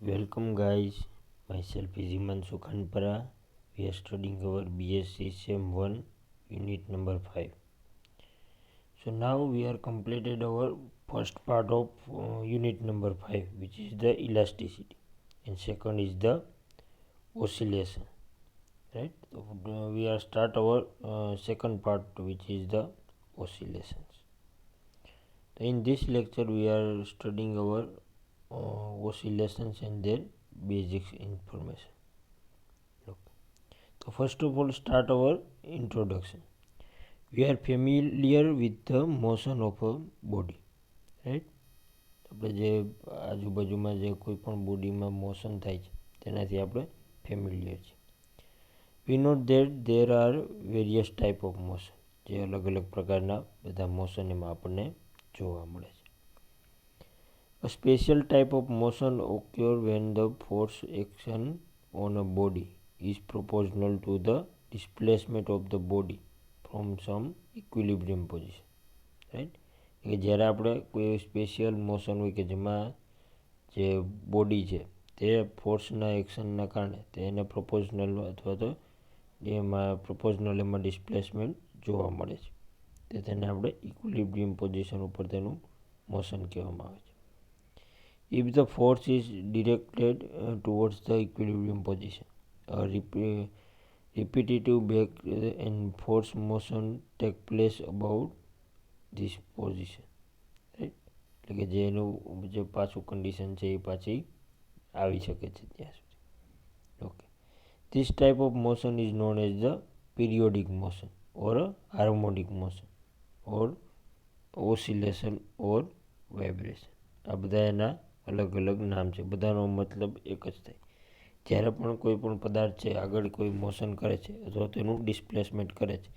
Welcome guys, myself is Himanshu Khanpara. We are studying our BSc Sem 1 unit number 5. So now we are completed our first part of unit number 5, which is the elasticity, and second is the oscillation, right? So we are start our second part, which is the oscillations. So in this lecture we are studying our oscillations and their basic information. Okay. So first of all, start our introduction. We are familiar with the motion of a body, right? આપણે જે આજુબાજુમાં જે કોઈ પણ બોડીમાં motion થાય છે તેનાથી આપણે ફેમિલિયર છે. We note that there are various type of motion, જે અલગ અલગ પ્રકારના બધા મોશન એમાં આપણને જોવા મળે છે. A special type of motion occurs when the force action on a body is proportional to the displacement of the body from some equilibrium position, right? કે જ્યારે આપણે કોઈ સ્પેશિયલ મોશન હોય કે જેમાં જે બોડી છે તે ફોર્સના એક્શનના કારણે તેને પ્રપોઝનલ અથવા તો એમાં ડિસ્પ્લેસમેન્ટ જોવા મળે છે, તે તેને આપણે ઇક્વિલિબ્રિયમ પોઝિશન ઉપર તેનું મોશન કહેવામાં આવે છે. If the force is directed towards the equilibrium position, a repetitive back and force motion take place about this position, right? એટલે કે જે એનું જે પાછું કન્ડિશન છે એ પાછી આવી શકે છે ત્યાં સુધી. Okay, this type of motion is known as the periodic motion or a harmonic motion or oscillation or vibration. આ બધા એના અલગ અલગ નામ છે, બધાનો મતલબ એક જ થાય. જ્યારે પણ કોઈ પણ પદાર્થ છે આગળ કોઈ મોશન કરે છે અથવા તેનું ડિસ્પ્લેસમેન્ટ કરે છે,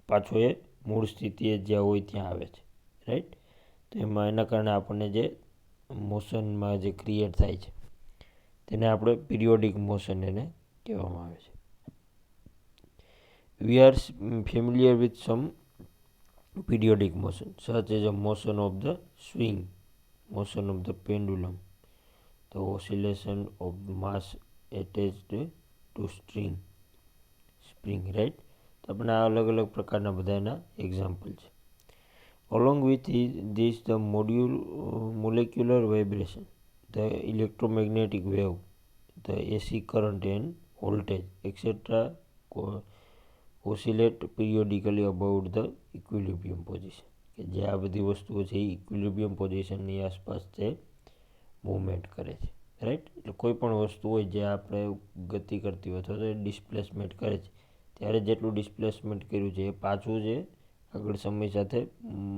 પાછો એ મૂળ સ્થિતિએ જ્યાં હોય ત્યાં આવે છે, રાઈટ? તો એમાં એના કારણે આપણને જે મોશનમાં જે ક્રિએટ થાય છે તેને આપણે પિરિયોડિક મોશન એને કહેવામાં આવે છે. We are familiar with some periodic motion such as a motion of the swing, motion of the pendulum, the oscillation of mass attached to spring, right? તો આપણે આ અલગ અલગ પ્રકારના બધા એના એક્ઝામ્પલ છે. Along with this, the molecular vibration, the electromagnetic wave, the AC current and voltage, etc. oscillate periodically about the equilibrium position. કે જે આ બધી વસ્તુઓ છે એ ઇક્વિલિબ્રિયમ પોઝિશનની આસપાસ તે મૂવમેન્ટ કરે છે, રાઈટ? એટલે કોઈ પણ વસ્તુ હોય જે આપણે ગતિ કરતી હોય અથવા તો ડિસ્પ્લેસમેન્ટ કરે છે ત્યારે જેટલું ડિસ્પ્લેસમેન્ટ કર્યું છે એ પાછું જે આગળ સમય સાથે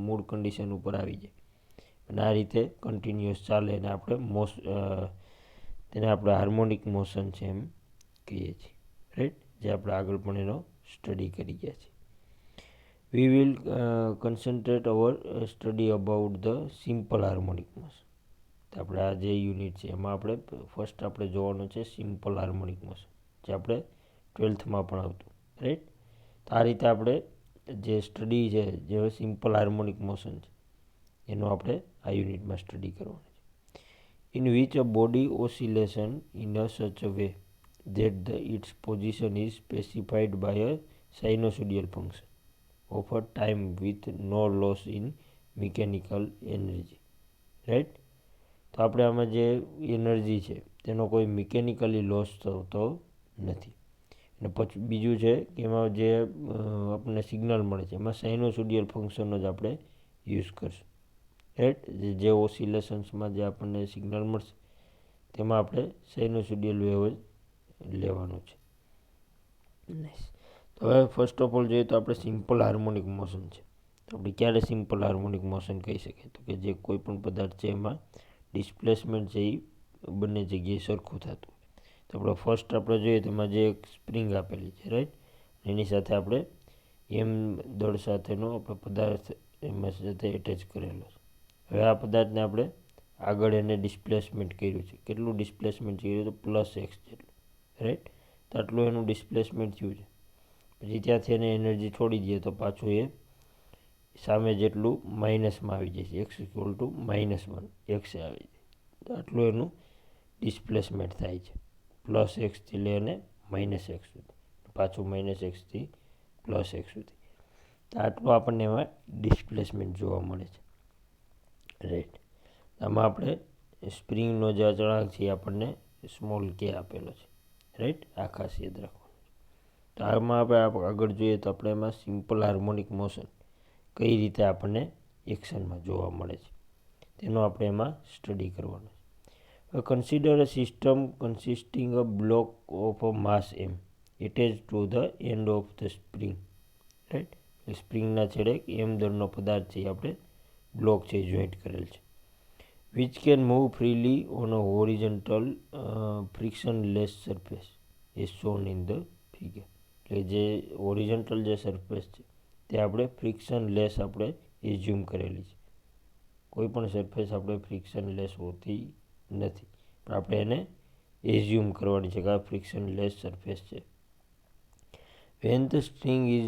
મૂળ કન્ડિશન ઉપર આવી જાય અને આ રીતે કન્ટિન્યુઅસ ચાલે અને આપણે તેને આપણે હાર્મોનિક મોશન છે એમ કહીએ છીએ, રાઈટ? જે આપણે આગળ પણ એનો સ્ટડી કરી ગયા છીએ. We will concentrate our study about the simple harmonic motion. તો આપણે આ જે યુનિટ છે એમાં આપણે ફર્સ્ટ આપણે જોવાનું છે સિમ્પલ હાર્મોનિક મોશન, જે આપણે 12થમાં પણ આવતું, રાઈટ? તો આ રીતે આપણે જે સ્ટડી છે જે સિમ્પલ હાર્મોનિક મોશન છે એનો આપણે આ યુનિટમાં સ્ટડી કરવાનું છે. In which a body oscillation in a such a way that its position is specified by a sinusoidal function of a time with no loss in mechanical energy, right? તો આપણે આમાં જે એનર્જી છે તેનો કોઈ mechanically loss થતો નથી. અને પછી બીજું છે કે એમાં જે આપણને સિગ્નલ મળે છે એમાં સાઇનોસોડિયલ ફંક્શનનો જ આપણે યુઝ કરશું, રાઈટ? જે ઓસિલેશન્સમાં જે આપણને સિગ્નલ મળશે તેમાં આપણે સાઇનોસોડિયલ વેવ જ લેવાનું છે. તો હવે ફર્સ્ટ ઓફ ઓલ જોઈએ તો આપણે સિમ્પલ હાર્મોનિક મોશન છે. તો આપણે ક્યારે સિમ્પલ હાર્મોનિક મોશન કહી શકીએ? તો કે જે કોઈ પણ પદાર્થ છે એમાં ડિસ્પ્લેસમેન્ટ છે એ બંને જગ્યાએ સરખું થતું હોય. તો આપણે ફર્સ્ટ આપણે જોઈએ તો એમાં જે એક સ્પ્રિંગ આપેલી છે, રાઈટ? એની સાથે આપણે એમ દળ સાથેનો આપણે પદાર્થ એમાં સાથે એટેચ કરેલો છે. હવે આ પદાર્થને આપણે આગળ એને ડિસ્પ્લેસમેન્ટ કર્યું છે. કેટલું ડિસ્પ્લેસમેન્ટ કર્યું? તો +x જેટલું, રાઈટ? તો આટલું એનું ડિસ્પ્લેસમેન્ટ થયું છે. પછી ત્યાંથી એને એનર્જી છોડી દઈએ તો પાછું એ સામે જેટલું માઇનસમાં આવી જાય છે, x = -1 x આવી જાય. તો આટલું એનું ડિસ્પ્લેસમેન્ટ થાય છે +x થી લઈને -x સુધી, પાછું -x થી +x સુધી. તો આટલું આપણને એમાં ડિસ્પ્લેસમેન્ટ જોવા મળે છે, રાઈટ. આમાં આપણે સ્પ્રિંગનો જે અચળાંક છે એ આપણને સ્મોલ k આપેલો છે, રાઈટ. આ ખાસ યાદ રાખવાનું. તો આમાં આપણે આગળ જોઈએ તો આપણે એમાં સિમ્પલ હાર્મોનિક મોશન કઈ રીતે આપણને એક્શનમાં જોવા મળે છે તેનો આપણે એમાં સ્ટડી કરવાનો છે. Consider a system consisting a block of a mass m attached to the end of the spring, right. સ્પ્રિંગના છેડે m દળનો પદાર્થ છે આપણે બ્લોક છે જોઈન્ટ કરેલ છે. which can move freely on a horizontal frictionless surface as shown in the figure. એટલે જે હોરિઝોન્ટલ જે સરફેસ છે તે આપણે ફ્રિક્શનલેસ આપણે એઝ્યુમ કરેલી છે. કોઈ પણ સરફેસ આપણે ફ્રિક્શનલેસ હોતી નથી, પણ આપણે એને એઝ્યુમ કરવાની છે કે આ ફ્રિક્શનલેસ સરફેસ છે. when the string is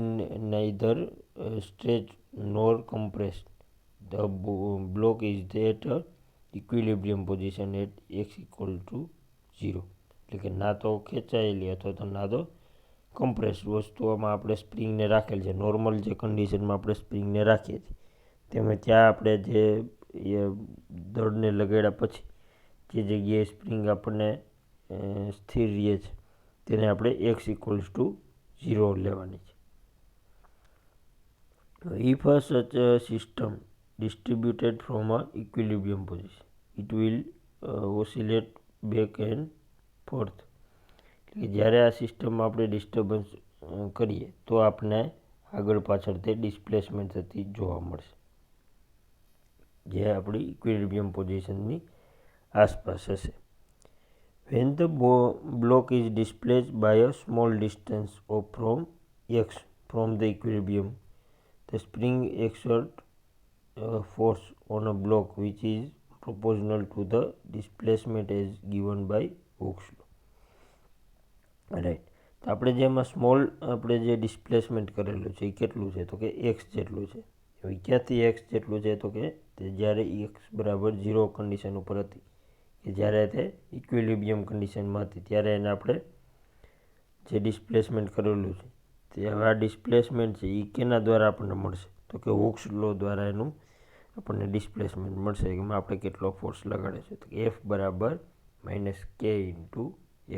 neither stretched nor compressed, the block is at a equilibrium position at x equal to 0. એટલે કે ના તો ખેંચાયેલી અથવા તો ના તો કમ્પ્રેસ વસ્તુઓમાં આપણે સ્પ્રિંગને રાખેલ છે. નોર્મલ જે કન્ડિશનમાં આપણે સ્પ્રિંગને રાખીએ છીએ તેમાં ત્યાં આપણે જે દળને લગાડ્યા પછી જે જગ્યાએ સ્પ્રિંગ આપણને સ્થિર રહે છે તેને આપણે x = 0 લેવાની છે. If a such a system distributed from a equilibrium position, it will oscillate back and forth. એટલે જ્યારે આ સિસ્ટમમાં આપણે ડિસ્ટર્બન્સ કરીએ તો આપણે આગળ પાછળ તે ડિસ્પ્લેસમેન્ટ થતી જોવા મળશે, જે આપણી ઇક્વિલિબ્રિયમ પોઝિશનની આસપાસ હશે. when the block is displaced by a small distance of from x from the equilibrium, the spring exerts force on a block which is proportional to the displacement as given by Hooke's law. Right. તો આપણે જેમાં small આપણે જે displacement કરેલું છે એ કેટલું છે તો કે x જેટલું છે. હવે ક્યાંથી x જેટલું છે તો કે તે જ્યારે x = 0 કન્ડિશન ઉપર હતી કે જ્યારે તે ઇક્વિલિબ્રિયમ કન્ડિશનમાં હતી ત્યારે એને આપણે જે ડિસ્પ્લેસમેન્ટ કરેલું છે તે હવે આ ડિસ્પ્લેસમેન્ટ છે એ કેના દ્વારા આપણને મળશે તો કે હુક્સ લો દ્વારા એનું આપણને ડિસ્પ્લેસમેન્ટ મળશે કે આપણે કેટલો ફોર્સ લગાડે છે તો F = -k ×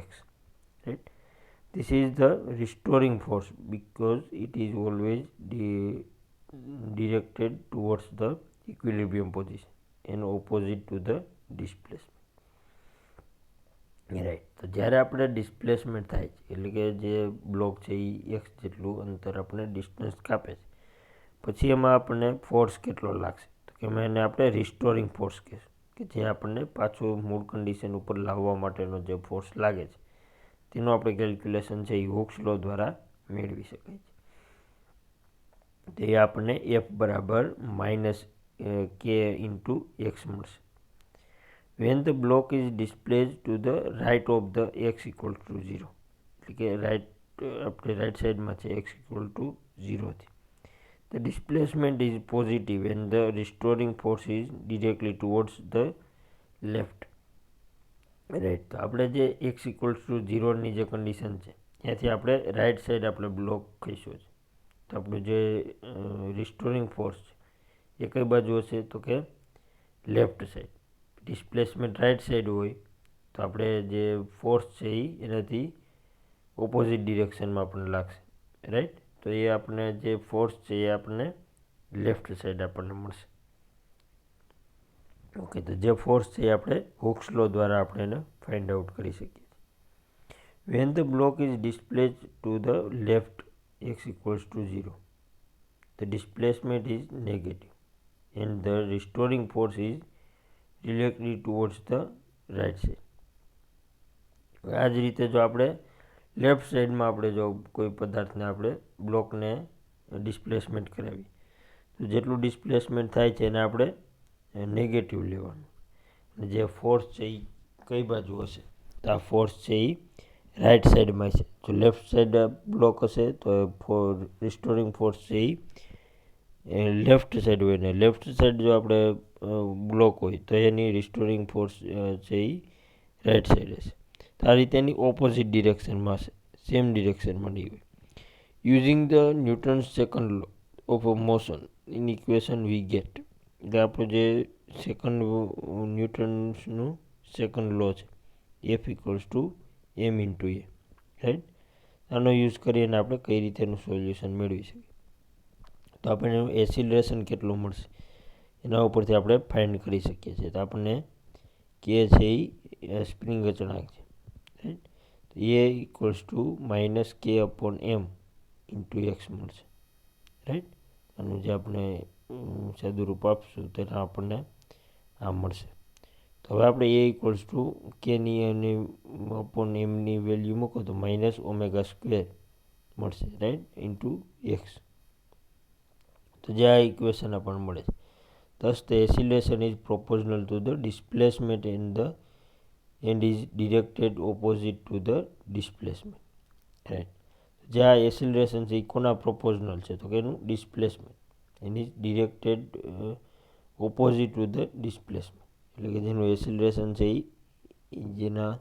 x, right. This is the restoring force because it is always directed towards the equilibrium position and opposite to the displacement. Right. તો જ્યારે આપણે ડિસ્પ્લેસમેન્ટ થાય છે એટલે કે જે બ્લોક છે એ x જેટલું અંતર આપણે ડિસ્ટન્સ કાપે છે પછી એમાં આપણને ફોર્સ કેટલો લાગશે તો કે એમાં એને આપણે રિસ્ટોરિંગ ફોર્સ કહેશું કે જે આપણને પાછું મૂળ કન્ડિશન ઉપર લાવવા માટેનો જે ફોર્સ લાગે છે તેનું આપણે કેલ્ક્યુલેશન છે એ હુક્સ લો દ્વારા મેળવી શકાય છે. તે આપણને F = -k × x મળશે. when the block is displaced to the right of the x = 0, એટલે કે આપણે રાઈટ સાઈડમાં છે x = 0 થી, the displacement is positive and the restoring force is directly towards the left. Right. તો આપણે જે x = 0ની જે કન્ડિશન છે ત્યાંથી આપણે રાઈટ સાઈડ આપણે બ્લોક કહીશું છે. તો આપણું જે રિસ્ટોરિંગ ફોર્સ છે એ કઈ બાજુ હશે તો કે left side. Displacement right side હોય તો આપણે જે ફોર્સ છે એનાથી ઓપોઝિટ ડિરેક્શનમાં આપણને લાગશે, રાઈટ. તો એ આપણે જે ફોર્સ છે એ આપણને લેફ્ટ સાઈડ આપણને મળશે. ઓકે. તો જે ફોર્સ છે એ આપણે હુક્સ લો દ્વારા આપણે એને ફાઇન્ડ આઉટ કરી શકીએ છીએ. when the block is displaced to the left x = 0, the displacement is negative and the restoring force is directly towards the right side. આ જ રીતે જો આપણે લેફ્ટ સાઈડમાં આપણે જો કોઈ પદાર્થને આપણે બ્લોકને ડિસ્પ્લેસમેન્ટ કરાવીએ તો જેટલું ડિસ્પ્લેસમેન્ટ થાય છે એને આપણે નેગેટિવ લેવાનું અને જે ફોર્સ છે એ કઈ બાજુ હશે તો આ ફોર્સ છે એ રાઈટ સાઈડમાં છે. જો લેફ્ટ સાઈડ બ્લોક હશે તો રિસ્ટોરિંગ ફોર્સ છે એ લેફ્ટ સાઈડ હોય ને લેફ્ટ સાઈડ જો આપણે બ્લોક હોય તો એની રિસ્ટોરિંગ ફોર્સ છે એ રાઈટ સાઈડ હશે. તો આ રીતે એની ઓપોઝિટ ડિરેક્શનમાં હશે, સેમ ડિરેક્શનમાં નહીં હોય. Using the Newton's second law of motion in equation we get, એટલે આપણું જે ન્યૂટન્સનું સેકન્ડ લો છે, F equals to M into A, right. આનો યુઝ કરીને આપણે કઈ રીતે એનું સોલ્યુશન મેળવી શકીએ. તો આપણને એસિલરેશન કેટલું મળશે એના ઉપરથી આપણે ફાઇન્ડ કરી શકીએ છીએ. તો આપણને કે છે એ સ્પ્રિંગ અચળાંક છે, રાઈટ. તો એ ઇક્વલ્સ ટુ માઇનસ કે અપોન એમ ઇન્ટુ એક્સ મળશે, રાઈટ. આનું જે આપણે સાદુરૂપ આપશું તેના આપણને આ મળશે. તો હવે આપણે એ ઇક્વલ્સ ટુ કેની અને અપોન એમની વેલ્યુ મૂકો તો માઇનસ ઓમેગા સ્ક્વેર મળશે, રાઈટ, ઇન્ટુ એક્સ. તો જે આ ઇક્વેશન આપણને મળે છે. Thus the acceleration is proportional to the displacement and is directed opposite to the displacement, right. જે આ એસિલરેશન છે એ કોના પ્રોપોઝનલ છે તો કે એનું displacement, and is directed opposite to the displacement, એટલે કે જેનું એસિલરેશન છે એ જેના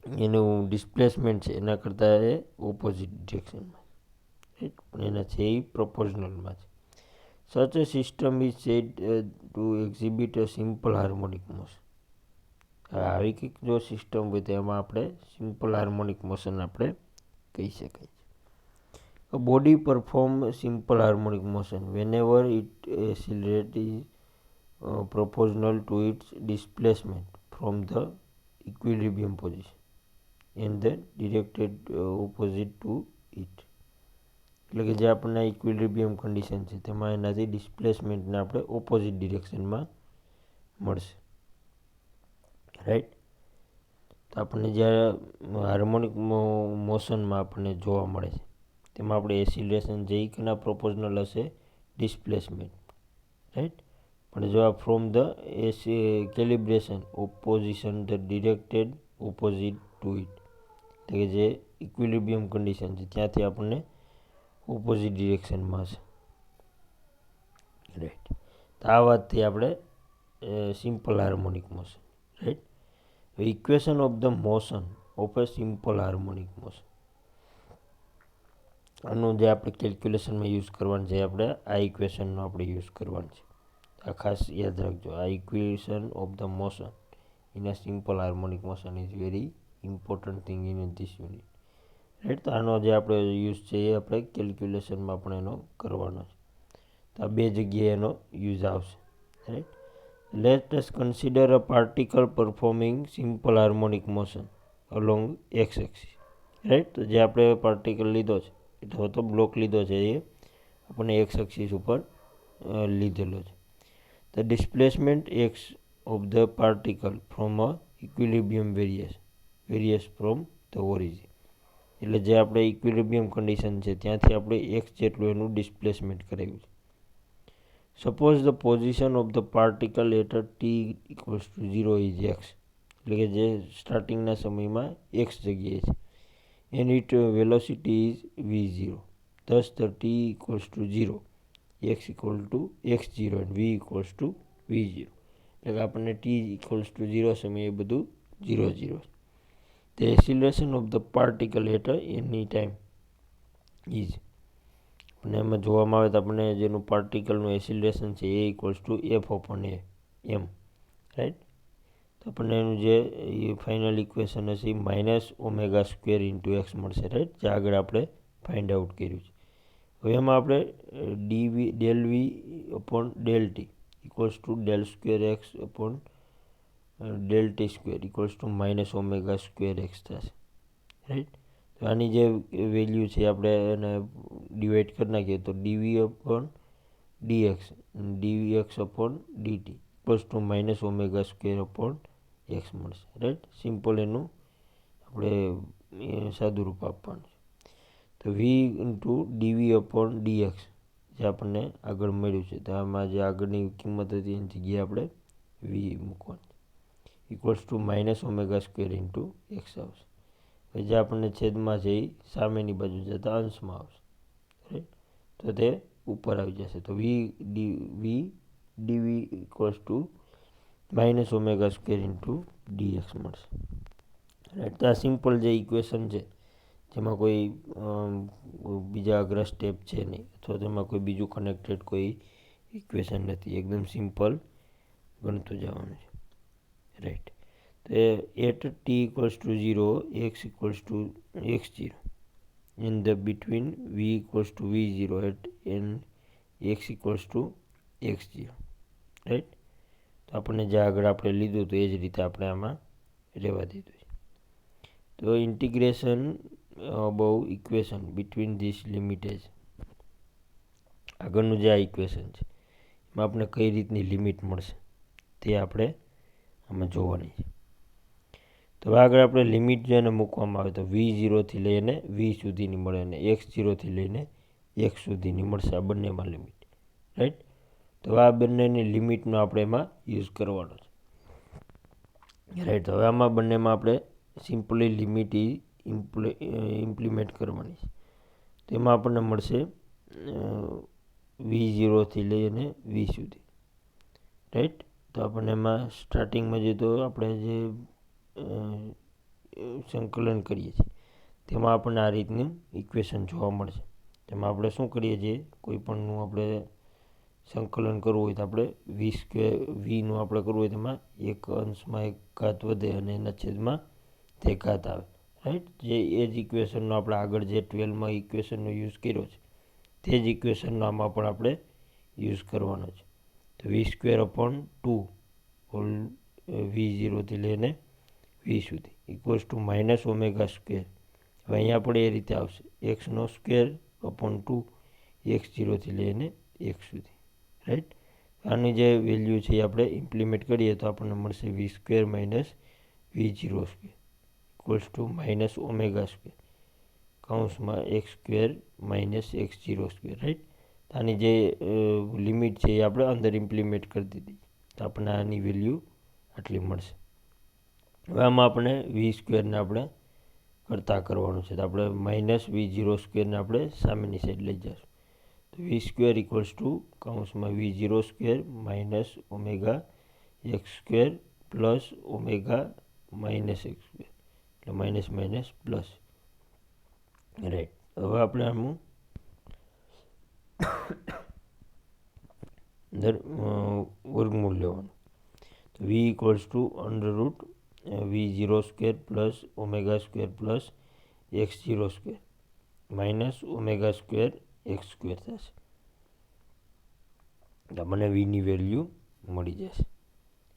એનું ડિસ્પ્લેસમેન્ટ છે એના કરતાં એ ઓપોઝિટ ડિરેક્શનમાં, રાઈટ, પણ એના છે એ પ્રોપોઝનલમાં છે. Such a system is said to exhibit a simple harmonic motion. આવી કંઈક જો સિસ્ટમ હોય તો એમાં આપણે સિમ્પલ હાર્મોનિક મોશન આપણે કહી શકાય છે. A body perform simple harmonic motion whenever it accelerates is proportional to its displacement from the equilibrium position and then directed opposite to it. એટલે કે જે આપણને ઇક્વિલિબ્રિયમ કન્ડિશન છે તેમાં એનાથી ડિસ્પ્લેસમેન્ટને આપણે ઓપોઝિટ ડિરેક્શનમાં મળશે, રાઈટ. તો આપણને જ્યારે હાર્મોનિક મોશનમાં આપણને જોવા મળે છે તેમાં આપણે એસિલેશન જે કેના પ્રોપોઝનલ હશે, ડિસ્પ્લેસમેન્ટ, રાઈટ. પણ જો આ from the calibration opposition the directed opposite to it, એટલે કે જે ઇક્વિલિબ્રિયમ કન્ડિશન છે ત્યાંથી આપણને ઓપોઝિટ ડિરેક્શનમાં હશે, રાઈટ. તો આ વાતથી આપણે simple harmonic motion, right. Equation of the motion of A simple harmonic motion, આનું જે આપણે કેલ્ક્યુલેશનમાં યુઝ કરવાનું છે આપણે આ ઇક્વેશનનો આપણે યુઝ કરવાનું છે. આ ખાસ યાદ રાખજો, આ equation of the motion in a simple harmonic motion is very important thing in this unit, right. તો આનો જે આપણે યુઝ છે એ આપણે કેલ્ક્યુલેશનમાં પણ એનો કરવાનો છે. તો આ બે જગ્યાએ એનો યુઝ આવશે, right. Let us consider a particle performing simple harmonic motion along X axis, right. તો જે આપણે પાર્ટિકલ લીધો છે અથવા તો બ્લોક લીધો છે એ આપણને એક્સ એક્સિસ ઉપર લીધેલો છે. The displacement x of the particle from a equilibrium various from the origin, એટલે જે આપણે ઇક્વિલિબ્રિયમ કન્ડિશન છે ત્યાંથી આપણે એક્સ જેટલું એનું ડિસ્પ્લેસમેન્ટ કરાવ્યું છે. Suppose the position of the particle at T equals to 0 is X, એટલે કે જે સ્ટાર્ટિંગના સમયમાં એક્સ જગ્યાએ છે, and it velocity is v0. Thus the t equals to 0, x equal to x0 and v equals to v0, એટલે કે આપણને t equals to 0 સમયે બધું 0 0. The acceleration of the particle at any time is, અને એમાં જોવામાં આવે તો આપણને જેનું પાર્ટિકલનું એસિલરેશન છે A equals to F upon એ એમ, રાઈટ. તો આપણને એનું જે ફાઇનલ ઇક્વેશન હશે A minus omega square into X મળશે, રાઈટ, જે આગળ આપણે ફાઇન્ડ આઉટ કર્યું છે. હવે એમાં આપણે del V upon del T equals to del square X upon del T square equals to minus omega square X થશે, રાઈટ. તો આની જે વેલ્યુ છે આપણે એને ડિવાઈડ કરી નાખીએ તો DV upon DX DX upon DT equals to minus omega square upon X મળશે, રાઈટ. સિમ્પલ એનું આપણે સાદું રૂપ આપવાનું છે. તો V into DV upon DX જે આપણને આગળ મળ્યું છે તો આમાં જે આગળની કિંમત હતી એની જગ્યાએ આપણે વી મૂકવાની equals to minus omega square into x આવશે. હવે જે આપણને છેદમાં છે એ સામેની બાજુ જતાં અંશમાં આવશે, રાઈટ. તો તે ઉપર આવી જશે. તો V DV equals to minus omega square into DX મળશે. રાઈટ, તો આ સિમ્પલ જે ઇક્વેશન છે જેમાં કોઈ બીજા અઘરા સ્ટેપ છે નહીં, અથવા તેમાં કોઈ બીજું કનેક્ટેડ કોઈ ઇક્વેશન નથી, એકદમ સિમ્પલ ગણતું જવાનું છે. રાઈટ, તો at T equals to 0 X equals to x0 in the between v equals to v0 at n x equals to x0. Right, તો આપણને જે આગળ આપણે લીધું તો એ જ રીતે આપણે આમાં રહેવા દીધું છે. તો integration above equation between this limits, આગળનું જે આ ઇક્વેશન છે એમાં આપણે કઈ રીતની લિમિટ મળશે તે આપણે આમાં જોવાની છે. તો આગળ આપણે લિમિટ જેને મૂકવામાં આવે તો v0થી લઈને v સુધીની મળે અને x0થી લઈને x સુધીની મળશે, આ બંનેમાં લિમિટ. રાઈટ, તો આ બંનેની લિમિટનો આપણે એમાં યુઝ કરવાનો છે. રાઈટ, હવે આમાં બંનેમાં આપણે સિમ્પલી લિમિટ ઇમ્પ્લિમેન્ટ કરવાની છે. તેમાં આપણને મળશે v0થી લઈને v સુધી. રાઈટ, તો આપણને એમાં સ્ટાર્ટિંગમાં જે તો આપણે જે સંકલન કરીએ છીએ તેમાં આપણને આ રીતનું ઇક્વેશન જોવા મળશે. તેમાં આપણે શું કરીએ છીએ, કોઈ પણનું આપણે સંકલન કરવું હોય તો આપણે વીનું આપણે કરવું હોય તેમાં એક અંશમાં એક ઘાત વધે અને એના છેદમાં તે ઘાત આવે. રાઈટ, જે એ જ ઇક્વેશનનો આપણે આગળ જે 12માં ઇક્વેશનનો યુઝ કર્યો છે તે જ ઇક્વેશનનો આમાં પણ આપણે યુઝ કરવાનો છે. તો v²/2 હોલ v0થી લઈને v સુધી equals to minus omega square. હવે અહીંયા પણ એ રીતે આવશે x²/2 x0થી લઈને x સુધી. રાઈટ, આની જે વેલ્યુ છે એ આપણે ઇમ્પ્લિમેન્ટ કરીએ તો આપણને મળશે v² minus v0² equals to minus omega square કૌંસમાં x² માઇનસ x0². રાઈટ, આની જે લિમિટ છે એ આપણે અંદર ઇમ્પ્લિમેન્ટ કરી દીધી તો આપણને આની વેલ્યુ આટલી મળશે. હવે આમાં આપણે v²ને આપણે કરતા કરવાનું છે, તો આપણે માઇનસ v0² આપણે સામેની સાઈડ લઈ જઈશું. તો v² ઇક્વલ્સ ટુ કૌંસમાં v0² minus omega x² plus omega minus x², એટલે માઇનસ માઇનસ પ્લસ. રાઈટ, હવે આપણે આનું અંદર વર્ગમૂળ લેવાનું. તો v equals to under root v0² plus ઓમેગા² પ્લસ x0² માઇનસ ઓમેગા² x² થશે. મને vની વેલ્યુ મળી જશે.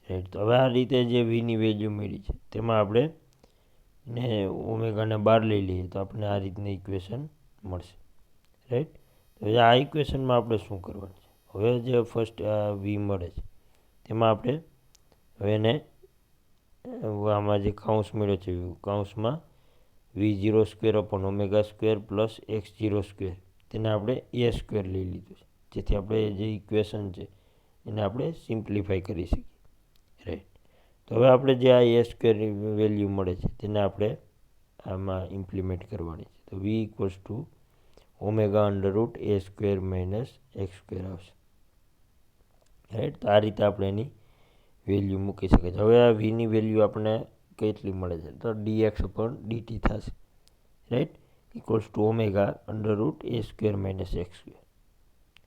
રાઈટ, તો હવે આ રીતે જે vની વેલ્યુ મળી છે તેમાં આપણે ને ઓમેગાને બહાર લઈ લઈએ તો આપણને આ રીતની ઇક્વેશન મળશે. રાઈટ, તો આ ઇક્વેશનમાં આપણે શું કરવાનું છે, હવે જે ફર્સ્ટ આ v મળે છે તેમાં આપણે હવે એને આમાં જે કૌંસ મળ્યો છે કૌંસમાં v0²/ઓમેગા² પ્લસ x0² તેને આપણે a² લઈ લીધું છે, જેથી આપણે જે ઇક્વેશન છે એને આપણે સિમ્પ્લિફાઈ કરી શકીએ. રાઈટ, તો હવે આપણે જે આ a² વેલ્યુ મળે છે તેને આપણે આમાં ઇમ્પ્લિમેન્ટ કરવાની છે. તો v equals to omega √a² minus x² આવશે. રાઈટ, તો આ રીતે આપણે એની વેલ્યુ મૂકી શકીએ છીએ. હવે આ vની વેલ્યુ આપણને કેટલી મળે છે તો dx/dt થશે. Right, equals to omega √a² minus x².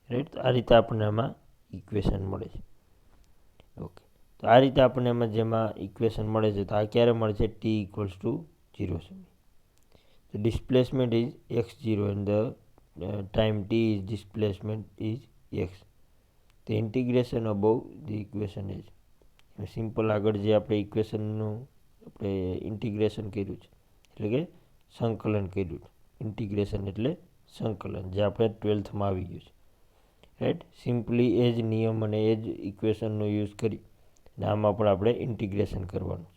Right, તો આ રીતે આપણને આમાં ઇક્વેશન મળે છે. ઓકે, તો આ રીતે આપણને એમાં જેમાં ઇક્વેશન મળે છે તો આ ક્યારે મળે છે, t ઇક્વલ્સ ટુ 0 સમય. તો displacement is x0 and the time t is displacement is x. તો integration about the equation is simple. આગળ જે આપણે ઇક્વેશનનું આપણે ઇન્ટિગ્રેશન કર્યું છે એટલે કે સંકલન કર્યું છે. ઇન્ટિગ્રેશન એટલે સંકલન, જે આપણે 12થમાં આવી ગયું છે. રાઈટ, સિમ્પલી એ જ નિયમ અને એ જ ઇક્વેશનનો યુઝ કરી અને આમાં પણ આપણે ઇન્ટિગ્રેશન કરવાનું છે.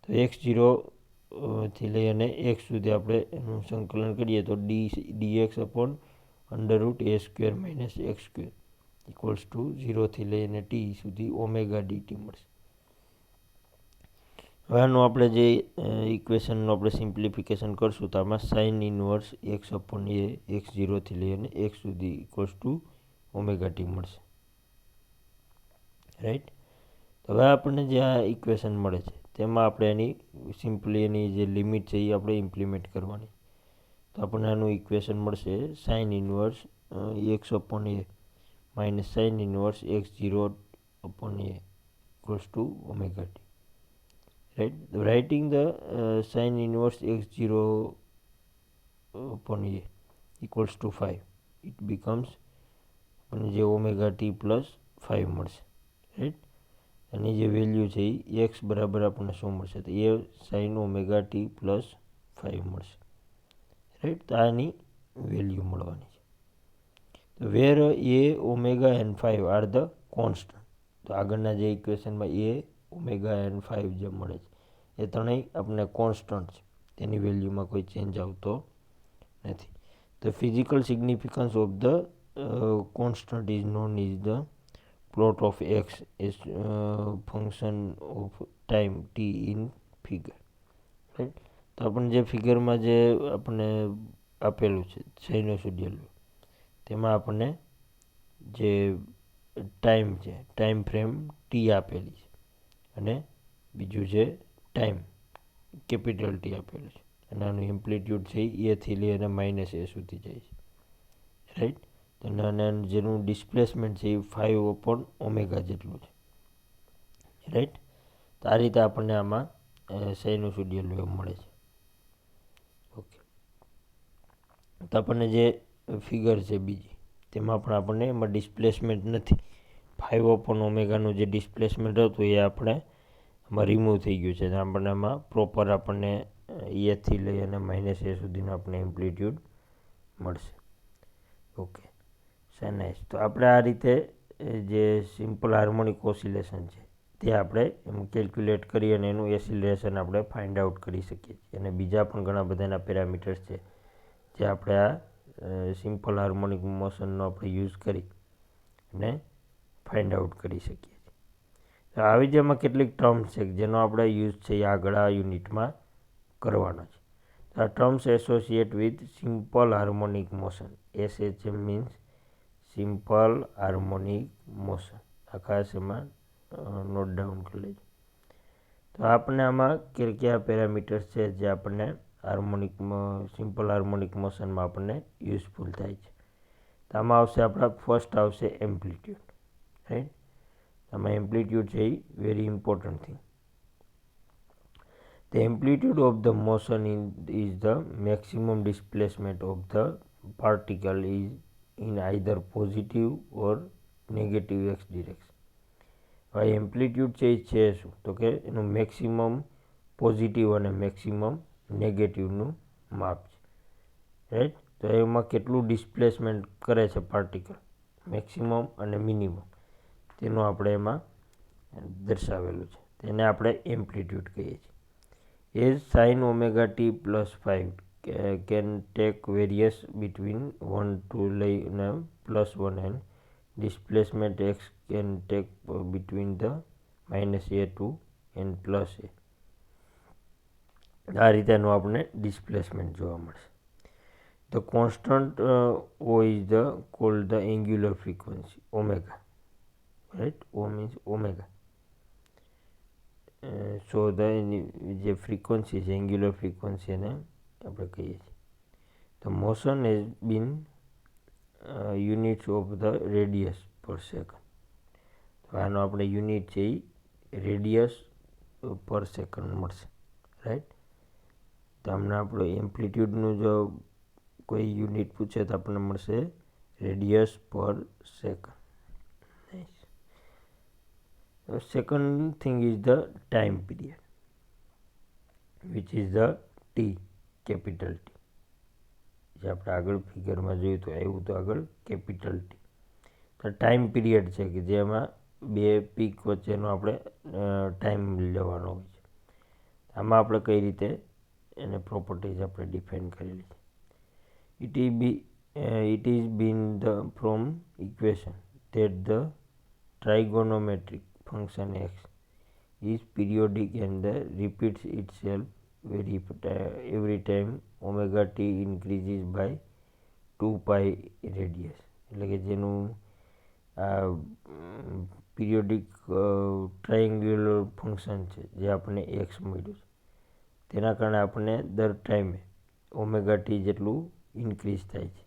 તો x0થી લઈ અને x સુધી આપણે એનું સંકલન કરીએ તો dx/√a² minus x² equals to 0થી લઈને t સુધી ઓમેગા dt મળશે. હવે આનું આપણે જે ઇક્વેશનનું આપણે સિમ્પ્લિફિકેશન કરશું તો આમાં સાઇન ઇનવર્સ x/a x0થી લઈને x સુધી ઇક્વલ્સ ટુ ઓમેગા t મળશે. રાઈટ, હવે આપણને જે આ ઇક્વેશન મળે છે તેમાં આપણે એની સિમ્પલી એની જે લિમિટ છે એ આપણે ઇમ્પ્લિમેન્ટ કરવાની. તો આપણને આનું ઇક્વેશન મળશે sine inverse x upon A minus sine inverse x 0 upon A equals to omega T. Right, writing the sine inverse x 0 upon a equals to 5, it becomes આપણને જે ઓમેગા ટી પ્લસ 5 મળશે. Right, અને જે value છે એ x બરાબર આપણને શું મળશે તો એ સાઇન ઓમેગા ટી પ્લસ 5 મળશે. રાઈટ, તો આની વેલ્યુ મળવાની છે. તો where A omega and 5 are the constant. તો આગળના જે ઇક્વેશનમાં એ ઓમેગા એન 5 જે મળે છે એ ત્રણેય આપણને કોન્સ્ટન્ટ છે, તેની વેલ્યુમાં કોઈ ચેન્જ આવતો નથી. The physical significance of the constant is known as the plot of x as function of time t in figure. Right, તો આપણને જે ફિગરમાં જે આપણને આપેલું છે સાઇનોસોઇડલ તેમાં આપણને જે ટાઈમ છે ટાઈમ ફ્રેમ ટી આપેલી છે અને બીજું છે ટાઈમ કેપિટલ ટી આપેલું છે અને આનું એમ્પ્લિટ્યૂડ છે એથી લઈ અને માઇનસ એ સુધી જાય છે. રાઈટ, તો જેનું ડિસ્પ્લેસમેન્ટ છે એ 5 અપોન ઓમેગા જેટલું છે. રાઈટ, તો આ રીતે આપણને આમાં સાઇનોસોઇડલ વેવ મળે છે. ઓકે, તો આપણને જે ફિગર છે બીજી તેમાં પણ આપણને એમાં ડિસ્પ્લેસમેન્ટ નથી. 5 અપોન ઓમેગાનું જે ડિસ્પ્લેસમેન્ટ હતું એ આપણે એમાં રિમૂવ થઈ ગયું છે. આપણને એમાં પ્રોપર આપણને એથી લઈ અને માઇનસ એ સુધીનું આપણે એમ્પ્લિટ્યૂડ મળશે. Okay, nice. તો આપણે આ રીતે જે સિમ્પલ હાર્મોનિક ઓસિલેશન છે તે આપણે એમ કેલ્ક્યુલેટ કરી અને એનું એસિલેશન આપણે ફાઇન્ડ આઉટ કરી શકીએ છીએ. અને બીજા પણ ઘણા બધાના પેરામીટર્સ છે જે આપણે આ સિમ્પલ હાર્મોનિક મોશનનો આપણે યુઝ કરી અને ફાઇન્ડ આઉટ કરી શકીએ છીએ. તો આવી જ એમાં કેટલીક ટર્મ્સ છે જેનો આપણે યુઝ છે એ આગળ આ યુનિટમાં કરવાનો છે. આ terms associate with simple harmonic motion. SHM means simple harmonic motion. આ ખાસ એમાં નોટ ડાઉન કરી લેજો. તો આપણને આમાં કયા પેરામીટર્સ છે જે આપણને સિમ્પલ હાર્મોનિક મોશનમાં આપણને યુઝફુલ થાય છે. તો આમાં આવશે આપણા ફર્સ્ટ આવશે એમ્પ્લિટ્યૂડ. રાઈટ, આમાં એમ્પ્લિટ્યૂડ છે a very important thing. The amplitude of the motion is the maximum displacement of the particle is in either positive or negative x direction. હવે એમ્પ્લિટ્યૂડ છે એ છે શું તો કે એનું મેક્સિમમ પોઝિટિવ અને મેક્સિમમ નેગેટિવનું માપ છે. રાઈટ, તો એમાં કેટલું ડિસ્પ્લેસમેન્ટ કરે છે પાર્ટિકલ મેક્સિમમ અને મિનિમમ તેનું આપણે એમાં દર્શાવેલું છે. તેને આપણે એમ્પ્લિટ્યૂડ કહીએ છીએ. As sin omega t plus 5 can take various between 1 to લઈને plus 1 and displacement x can take between the minus a to and plus a. આ રીતેનું આપણે ડિસ્પ્લેસમેન્ટ જોવા મળશે. The constant O is called the angular frequency omega. Right, O means omega. સો જે frequency છે angular frequency એને આપણે કહીએ છીએ. તો motion has been units of the radius પર સેકન્ડ. તો આનો આપણે યુનિટ છે એ રેડિયસ પર સેકન્ડ મળશે. રાઈટ, તો આમને આપણે એમ્પ્લિટ્યૂડનું જો કોઈ યુનિટ પૂછે તો આપણને મળશે રેડિયસ પર second. Second thing is the time period, which is the T, capital T. જે આપણે આગળ ફિગરમાં જોયું તો એવું તો આગળ કેપિટલ ટી. તો ટાઈમ પીરિયડ છે કે જેમાં બે પીક વચ્ચેનો આપણે ટાઈમ લેવાનો હોય છે. આમાં આપણે કઈ રીતે એને પ્રોપર્ટીઝ આપણે ડિફાઇન કરેલી છે. It is been the from equation that the trigonometric function x is periodic and repeats itself every time omega t increases by 2 pi radius. એટલે કે જેનું પીરિયોડિક ટ્રાયેંગ્યુલર ફંક્શન છે જે આપણને એક્સ મળ્યું છે, તેના કારણે આપણને દર ટાઈમે ઓમેગા ટી જેટલું ઇન્ક્રીઝ થાય છે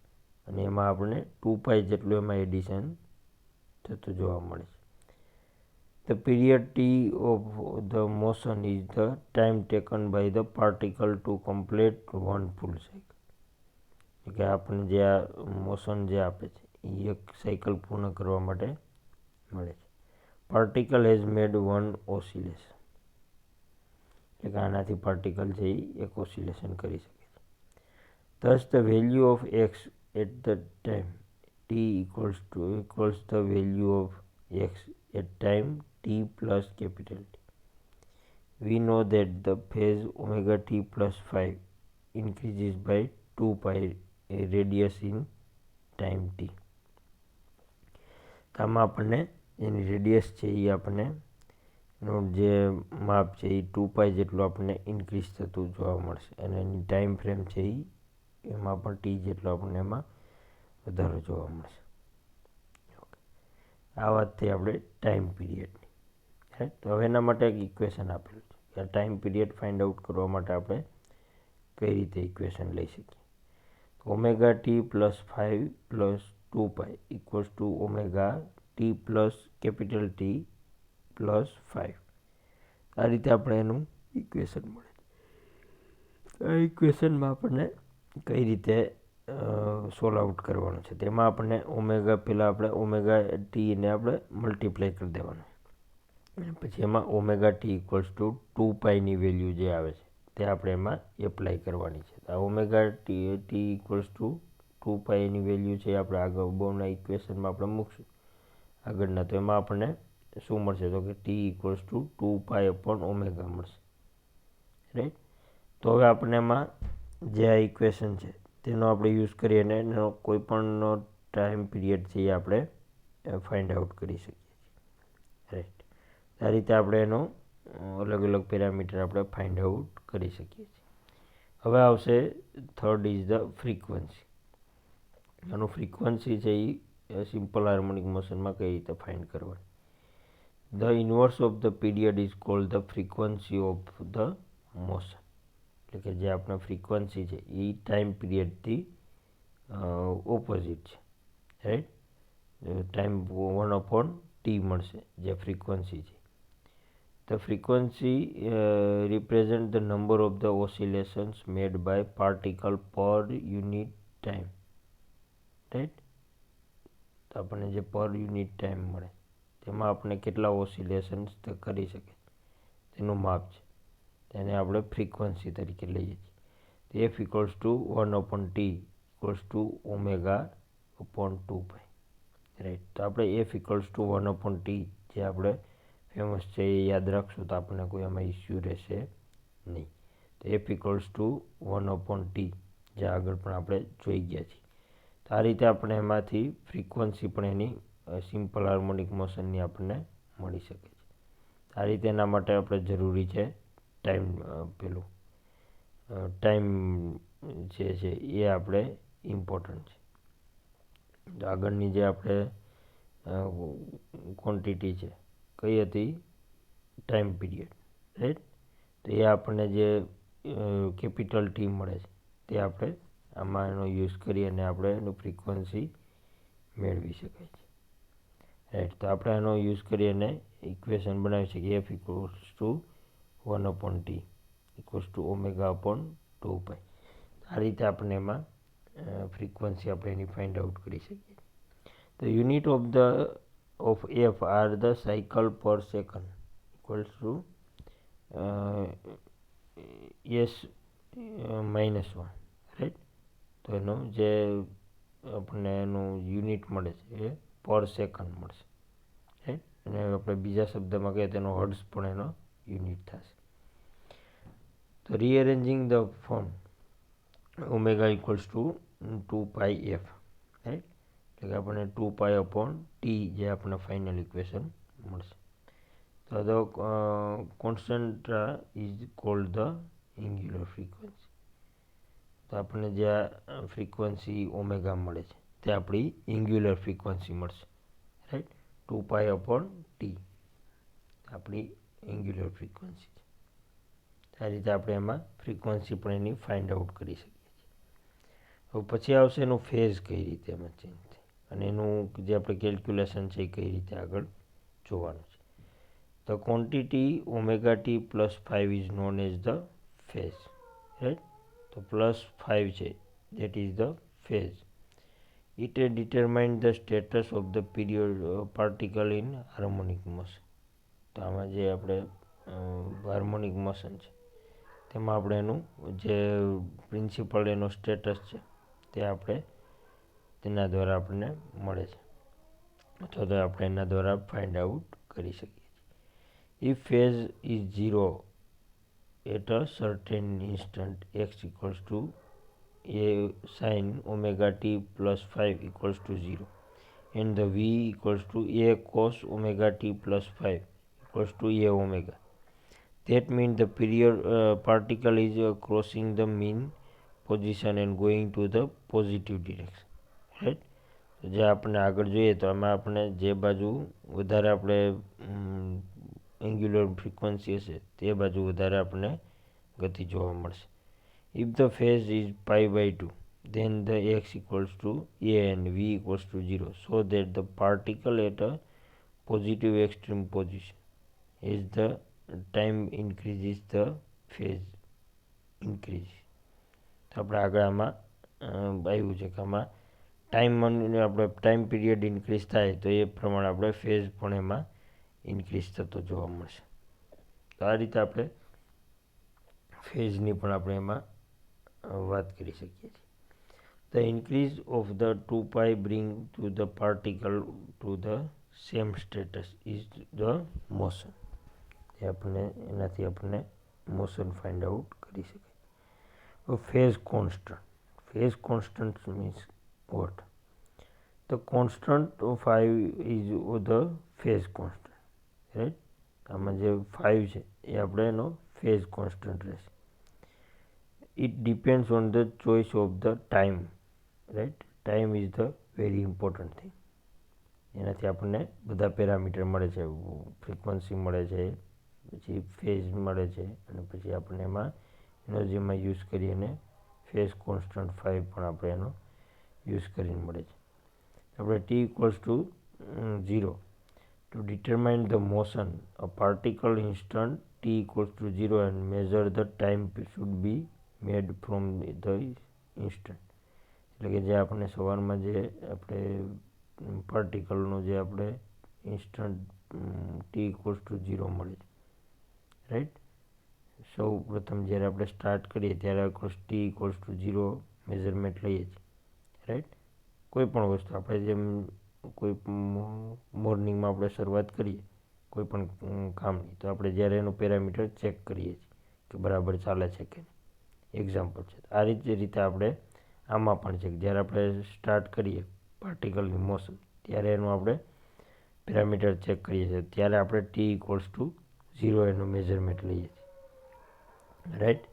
અને એમાં આપણને 2π જેટલું એમાં એડિશન થતું જોવા મળે છે. The period T of the motion is the time taken by the particle to complete one full cycle. કે આપણને જે આ મોશન જે આપે છે એ એક સાયકલ પૂર્ણ કરવા માટે મળે છે. Particle has made one oscillation, એટલે આનાથી પાર્ટિકલ છે એ એક ઓસિલેશન કરી શકે છે. thus the value of x at the time t equals the value of x at time t plus capital T. We know that the phase omega t plus 5 increases by 2π radius in time t. આમાં આપણને એની radius છે એ આપણને એનું જે માપ છે એ 2π જેટલું આપણને ઇન્ક્રીઝ થતું જોવા મળશે અને એની ટાઈમ ફ્રેમ છે એ એમાં પણ ટી જેટલો આપણને એમાં વધારો જોવા મળશે. આ વાત થઈ આપણે ટાઈમ પીરિયડની. રાઈટ, તો હવે એના માટે એક ઇક્વેશન આપેલું છે કે આ ટાઈમ પીરિયડ ફાઇન્ડ આઉટ કરવા માટે આપણે કઈ રીતે ઇક્વેશન લઈ શકીએ. Omega T plus 5 plus 2π equals to omega T plus capital T plus 5. આ રીતે આપણે એનું ઇક્વેશન મળે. આ ઇક્વેશનમાં આપણને કઈ રીતે સોલ્વ આઉટ કરવાનું છે તેમાં આપણને ઓમેગા પહેલાં આપણે ઓમેગા ટીને આપણે મલ્ટીપ્લાય કરી દેવાનું અને પછી એમાં ઓમેગા ટી ઇક્વલ્સ ટુ 2πની વેલ્યુ જે આવે છે તે આપણે એમાં એપ્લાય કરવાની છે. આ ઓમેગા ટી ઇક્વલ્સ ટુ 2πની વેલ્યુ છે આપણે આગળ બોના ઇક્વેશનમાં આપણે મૂકશું આગળના, તો એમાં આપણને શું મળશે તો કે T equals to 2π upon omega મળશે. રાઈટ, તો હવે આપણે એમાં જે આ ઇક્વેશન છે તેનો આપણે યુઝ કરી અને એનો કોઈ પણ ટાઈમ પીરિયડ છે એ આપણે ફાઇન્ડ આઉટ કરી શકીએ છીએ. રાઈટ, આ રીતે આપણે એનો અલગ અલગ પેરામીટર આપણે ફાઇન્ડ આઉટ કરી શકીએ છીએ. હવે આવશે થર્ડ ઇઝ ધ ફ્રીક્વન્સી. આનું ફ્રીક્વન્સી છે એ સિમ્પલ હાર્મોનિક મોશનમાં કઈ રીતે ફાઇન્ડ કરવાની. The inverse of the period is called the frequency of the motion. એટલે કે જે આપણા ફ્રીક્વન્સી છે એ ટાઈમ પીરિયડથી ઓપોઝિટ છે. રાઈટ, ટાઈમ 1/t મળશે જે ફ્રીક્વન્સી છે. The frequency represent the number of the oscillations made by particle per unit time. Right, તો આપણને જે પર યુનિટ ટાઈમ મળે તેમાં આપણે કેટલા ઓસિલેશન્સ કરી શકે તેનું માપ છે, તેને આપણે ફ્રીક્વન્સી તરીકે લઈએ છીએ. F equals to 1/t equals to omega upon 2π. Right, તો આપણે એફ ઇક્વલ્સ ટુ 1/t જે આપણે ફેમસ છે એ યાદ રાખશું તો આપણને કોઈ એમાં ઇસ્યુ રહેશે નહીં. તો એફ ઇક્વલ્સ ટુ 1/t જે આગળ પણ આપણે જોઈ ગયા છીએ. તો આ રીતે આપણે એમાંથી ફ્રીક્વન્સી પણ એની સિમ્પલ હાર્મોનિક મોશનની આપણને મળી શકે છે. આ રીતે એના માટે આપણે જરૂરી છે ટાઈમ ટાઈમ જે છે એ આપણે ઇમ્પોર્ટન્ટ છે. તો આગળની જે આપણે ક્વોન્ટિટી છે કઈ હતી ટાઈમ પીરિયડ. રાઈટ, તો એ આપણને જે કેપિટલ ટી મળે છે તે આપણે આમાં એનો યુઝ કરી અને આપણે એનું ફ્રીક્વન્સી મેળવી શકાય છે. રાઈટ, તો આપણે આનો યુઝ કરી અને ઇક્વેશન બનાવી શકીએ F equals to 1/t equals to omega upon 2π. આ રીતે આપણે એમાં ફ્રીક્વન્સી આપણે એની ફાઇન્ડ આઉટ કરી શકીએ. The unit of f are the cycle per second equals to s minus 1. Right, તો એનો જે આપણને એનું યુનિટ મળે છે એ પર સેકન્ડ મળશે. રાઈટ, અને આપણે બીજા શબ્દમાં કહીએ તેનો હર્ટ્ઝ પણ એનો યુનિટ થશે. તો rearranging the form omega equals to 2πf. Right, એટલે કે આપણને 2π અપોન ટી જે આપણને ફાઇનલ ઇક્વેશન મળશે. તો the constant is called the angular frequency. તો આપણને જે આ ફ્રીક્વન્સી ઓમેગા મળે છે તે આપણી એન્ગ્યુલર ફ્રીક્વન્સી મળશે. રાઈટ, 2π અપોન ટી આપણી એંગ્યુલર ફ્રીક્વન્સી છે. આ રીતે આપણે એમાં ફ્રીક્વન્સી પણ એની ફાઇન્ડ આઉટ કરી શકીએ છીએ. હવે પછી આવશે એનું ફેઝ કઈ રીતે એમાં ચેન્જ થાય અને એનું જે આપણે કેલ્ક્યુલેશન છે એ કઈ રીતે આગળ જોવાનું છે. The quantity omega T plus 5 is known as the phase, right. તો +5 છે that is the phase. It determines the status of the period particle in harmonic motion. તો આમાં જે આપણે હાર્મોનિક મોશન છે તેમાં આપણે એનું જે પ્રિન્સિપલ એનો સ્ટેટસ છે તે આપણે તેના દ્વારા આપણને મળે છે અથવા તો આપણે એના દ્વારા ફાઇન્ડ આઉટ કરી શકીએ છીએ. If phase is 0 at a certain instant x equals to a sin omega t plus 5 equals to 0 and the v equals to a cos omega t plus 5 equals to a omega. That means the period particle is crossing the mean position and going to the positive direction, right. જે આપણે આગળ જોઈએ તો આમાં આપણે જે બાજુ વધારે આપણે એંગ્યુલર ફ્રીક્વન્સી હશે તે બાજુ વધારે આપણને ગતિ જોવા મળશે. If the phase is π/2 then the x equals to a and v equals to 0 so that the particle at a positive extreme position as the time increases the phase increases. તો આપણે આગળ આમાં આવ્યું છે કે આમાં આપણે ટાઈમ પીરિયડ ઇન્ક્રીઝ થાય તો એ પ્રમાણે આપણે ફેઝ પણ એમાં ઇન્ક્રીઝ થતો જોવા મળશે. તો આ રીતે આપણે ફેઝની પણ આપણે એમાં વાત કરી શકીએ છીએ. The increase of the 2π bring to the particle to the same status is the motion. એ આપણને એનાથી આપણને મોશન ફાઇન્ડ આઉટ કરી શકીએ. Phase constant. Phase constant means what? The constant of 5 is the phase constant, right. આમાં જે 5 છે એ આપણે એનો ફેઝ કોન્સ્ટન્ટ રહેશે. It depends on the choice of the time, right. Time is the very important thing. એનાથી આપણને બધા પેરામીટર મળે છે, ફ્રીક્વન્સી મળે છે, પછી ફેઝ મળે છે અને પછી આપણને એમાં એનર્જીમાં યુઝ કરી અને ફેઝ કોન્સ્ટન્ટ 5 પણ આપણે એનો યુઝ કરીને મળે છે. આપણે t equals to 0 to determine the motion a particle instant t equals to 0 and measure the time should be made from the instant. એટલે કે જે આપણે સવારમાં જે આપણે પાર્ટિકલનો જે આપણે ઇન્સ્ટન્ટ ટી ઇક્વલ્સ ટુ 0 મળે છે, રાઈટ. સૌ પ્રથમ જ્યારે આપણે સ્ટાર્ટ કરીએ ત્યારે ટી ઇક્વલ્સ ટુ 0 મેઝરમેન્ટ લઈએ છીએ, રાઈટ. કોઈ પણ વસ્તુ આપણે જેમ કોઈ મોર્નિંગમાં આપણે શરૂઆત કરીએ કોઈ પણ કામની તો આપણે જ્યારે એનું પેરામીટર ચેક કરીએ છીએ કે બરાબર ચાલે છે કે નહીં. એક્ઝામ્પલ છે આ રીતે આપણે આમાં પણ છે કે જ્યારે આપણે સ્ટાર્ટ કરીએ પાર્ટિકલની મોશન ત્યારે એનું આપણે પેરામીટર ચેક કરીએ છીએ ત્યારે આપણે ટી ઇક્વલ્સ ટુ 0 એનું મેઝરમેન્ટ લઈએ છીએ, રાઈટ.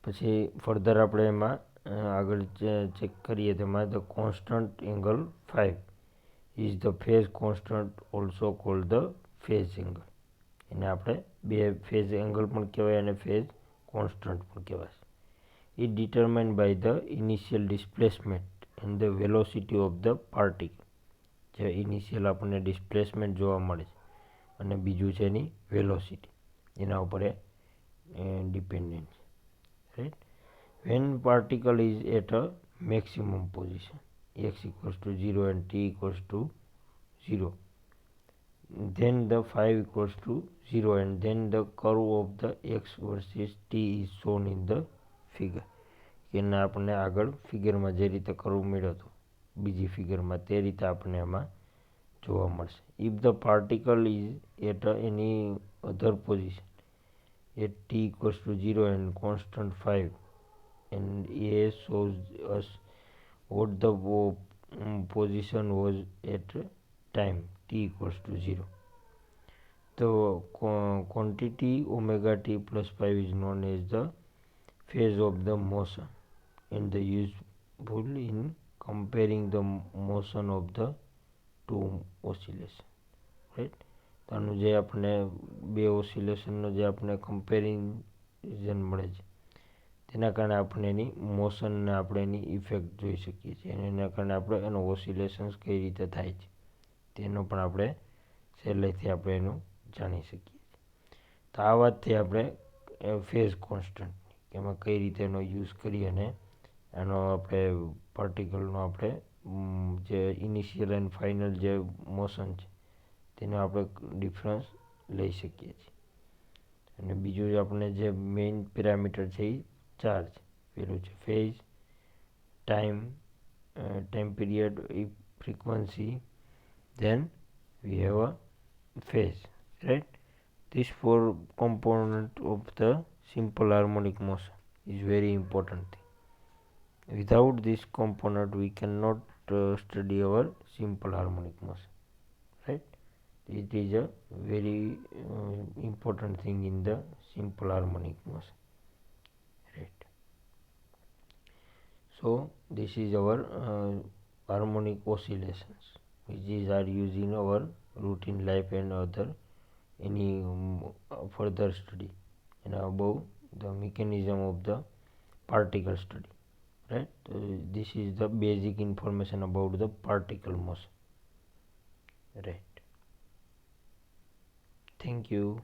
પછી ફર્ધર આપણે એમાં આગળ ચેક કરીએ તેમાં the constant angle 5 is the phase constant also cold the phase angle. એને આપણે બે ફેઝ એંગલ પણ કહેવાય અને ફેઝ કોન્સ્ટન્ટ પણ કહેવાય. Is determined by the initial displacement and the velocity of the particle. જે ઇનિશિયલ આપણને ડિસ્પ્લેસમેન્ટ જોવા મળે છે અને બીજું છે એની વેલોસિટી, એના ઉપર ડિપેન્ડન્ટ છે, right. When particle is at a maximum position x equals to 0 and t equals to 0 then the 5 equals to 0 and then the curve of the x versus t is shown in the figure. એના આપણને આગળ ફિગરમાં જે રીતે કરવું મળ્યો હતો બીજી ફિગરમાં તે રીતે આપણને એમાં જોવા મળશે. If the particle is at એની other position at T equals to 0 and constant 5 and A shows us what the position was at time T equals to 0. The quantity omega t plus 5 is known as the phase of the motion and the useful in comparing the motion of the two oscillation, right. તો આનું જે આપણે બે ઓસિલેશનનો જે આપણે comparison મળે છે તેના કારણે આપણે એની મોશનને આપણે એની ઇફેક્ટ જોઈ શકીએ છીએ અને એના કારણે આપણે એનો ઓસિલેશન્સ કઈ રીતે થાય છે તેનો પણ આપણે સહેલાઈથી આપણે એનું જાણી શકીએ છીએ. તો આ વાતથી આપણે ફેઝ કોન્સ્ટન્ટની કે એમાં કઈ રીતે એનો યુઝ કરી અને આનો આપણે પાર્ટિકલનો આપણે જે ઇનિશિયલ એન્ડ ફાઇનલ જે મોશન છે તેનો આપણે ડિફરન્સ લઈ શકીએ છીએ. અને બીજું આપણે જે મેઇન પેરામીટર છે એ ચાર છે. પેલું છે phase, time period, frequency, then we have a phase, right? This four component of the simple harmonic motion is very important thing. Without this component we cannot study our simple harmonic motion, right? It is a very important thing in the simple harmonic motion, right? So this is our harmonic oscillations which is are used in our routine life and other any further study and above the mechanism of the particle study, right? This is the basic information about the particle motion, right? Thank you.